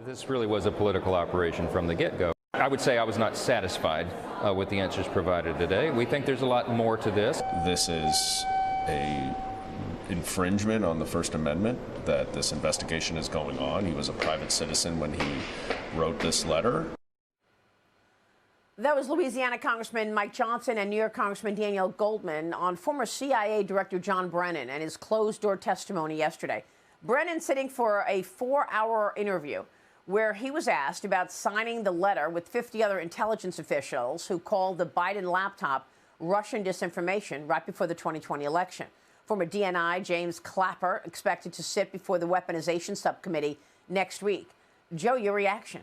This really was a political operation from the get-go. I would say I was not satisfied with the answers provided today. We think there's a lot more to this. This is a infringement on the First Amendment that this investigation is going on. He was a private citizen when he wrote this letter. That was Louisiana Congressman Mike Johnson and New York Congressman Daniel Goldman on former CIA Director John Brennan and his closed-door testimony yesterday. Brennan sitting for a 4-hour interview where he was asked about signing the letter with 50 other intelligence officials who called the Biden laptop Russian disinformation right before the 2020 election. Former DNI James Clapper expected to sit before the Weaponization Subcommittee next week. Joe, your reaction?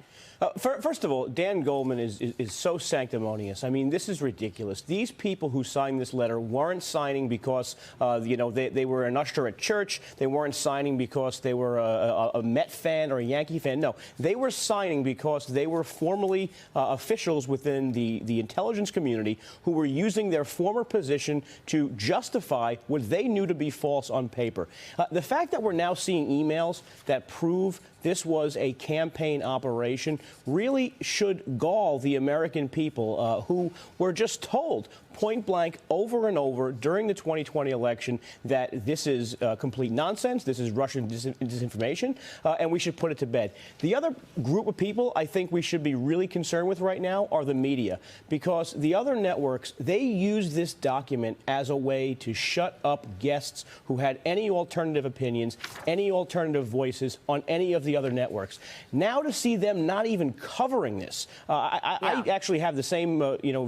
First of all, Dan Goldman is so sanctimonious. I mean, this is ridiculous. These people who signed this letter weren't signing because, they were an usher at church. They weren't signing because they were a Met fan or a Yankee fan. No, they were signing because they were formerly officials within the intelligence community who were using their former position to justify what they knew to be false on paper. The fact that we're now seeing emails that prove this was a campaign operation really should gall the American people who were just told point blank over and over during the 2020 election that this is complete nonsense, this is Russian disinformation, and we should put it to bed. The other group of people I think we should be really concerned with right now are the media, because the other networks, they use this document as a way to shut up guests who had any alternative opinions, any alternative voices on any of the other networks. Now to see them not even covering this, I actually have the same,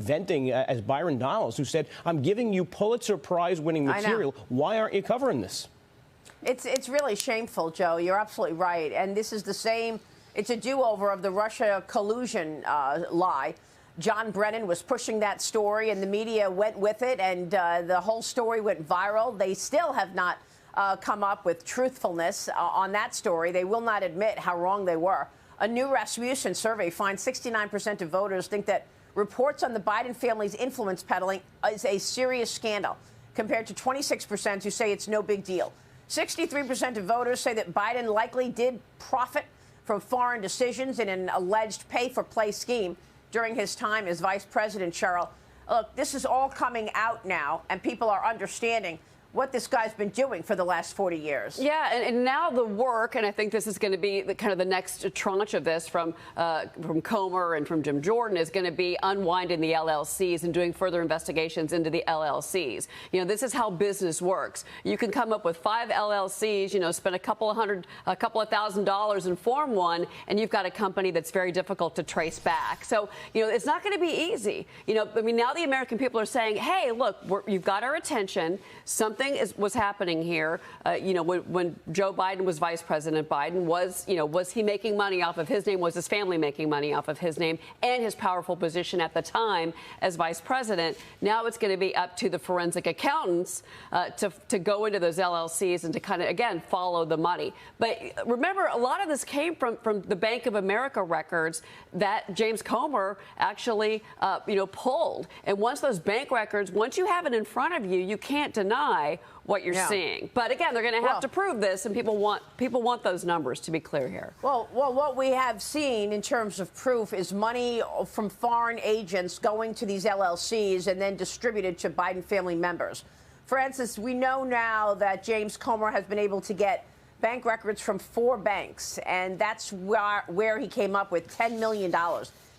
venting as Byron Donalds, who said, I'm giving you Pulitzer Prize-winning material. Why aren't you covering this? It's really shameful, Joe. You're absolutely right. And this is the same, it's a do-over of the Russia collusion lie. John Brennan was pushing that story, and the media went with it, and the whole story went viral. They still have not come up with truthfulness on that story. They will not admit how wrong they were. A new Rasmussen survey finds 69% of voters think that reports on the Biden family's influence peddling is a serious scandal, compared to 26% who say it's no big deal. 63% of voters say that Biden likely did profit from foreign decisions in an alleged pay-for-play scheme during his time as vice president, Cheryl. Look, this is all coming out now, and people are understanding what this guy's been doing for the last 40 years. Yeah, and now the work, and I think this is going to be kind of the next tranche of this from Comer and from Jim Jordan, is going to be unwinding the LLCs and doing further investigations into the LLCs. This is how business works. You can come up with 5 LLCs, spend a couple of $1,000s and form one, and you've got a company that's very difficult to trace back. So, it's not going to be easy. Now the American people are saying, hey, look, you've got our attention. Something was happening here. When Joe Biden was Vice President Biden, was he making money off of his name? Was his family making money off of his name and his powerful position at the time as Vice President? Now it's going to be up to the forensic accountants to go into those LLCs and to kind of, again, follow the money. But remember, a lot of this came from the Bank of America records that James Comer actually, pulled. And once those bank records, once you have it in front of you, you can't deny what you're seeing. But again, they're going to have to prove this, and people want those numbers, to be clear here. Well, what we have seen in terms of proof is money from foreign agents going to these LLCs and then distributed to Biden family members. For instance, we know now that James Comer has been able to get bank records from 4 banks, and that's where he came up with $10 million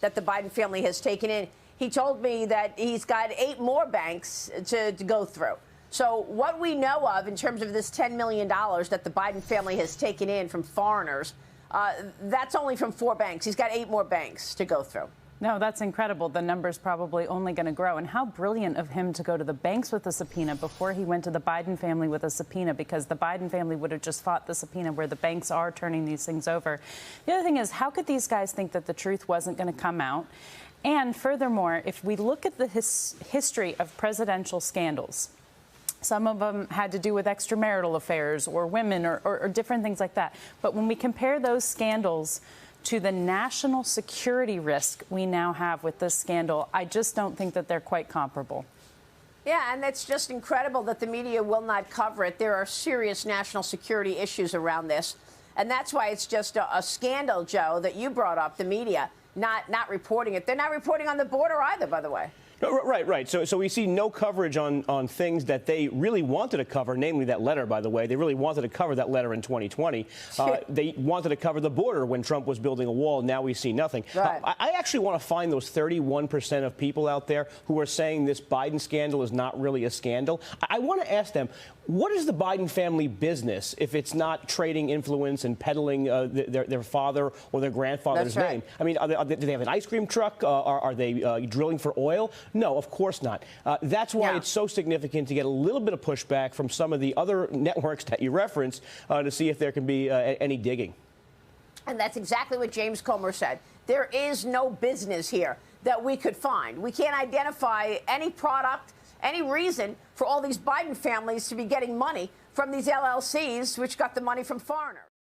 that the Biden family has taken in. He told me that he's got 8 more banks to go through. So what we know of in terms of this $10 million that the Biden family has taken in from foreigners, that's only from 4 banks. He's got 8 more banks to go through. No, that's incredible. The number's probably only going to grow. And how brilliant of him to go to the banks with a subpoena before he went to the Biden family with a subpoena, because the Biden family would have just fought the subpoena where the banks are turning these things over. The other thing is, how could these guys think that the truth wasn't going to come out? And furthermore, if we look at the history of presidential scandals, some of them had to do with extramarital affairs or women or different things like that. But when we compare those scandals to the national security risk we now have with this scandal, I just don't think that they're quite comparable. Yeah, and it's just incredible that the media will not cover it. There are serious national security issues around this. And that's why it's just a scandal, Joe, that you brought up, the media not reporting it. They're not reporting on the border either, by the way. No, right. So we see no coverage on things that they really wanted to cover, namely that letter, by the way. They really wanted to cover that letter in 2020. They wanted to cover the border when Trump was building a wall. Now we see nothing. Right. I actually want to find those 31% of people out there who are saying this Biden scandal is not really a scandal. I want to ask them, what is the Biden family business if it's not trading influence and peddling their father or their grandfather's That's right. name? I mean, do they have an ice cream truck? Are they drilling for oil? No, of course not. That's why it's so significant to get a little bit of pushback from some of the other networks that you referenced to see if there can be any digging. And that's exactly what James Comer said. There is no business here that we could find. We can't identify any product, any reason for all these Biden families to be getting money from these LLCs, which got the money from foreigners.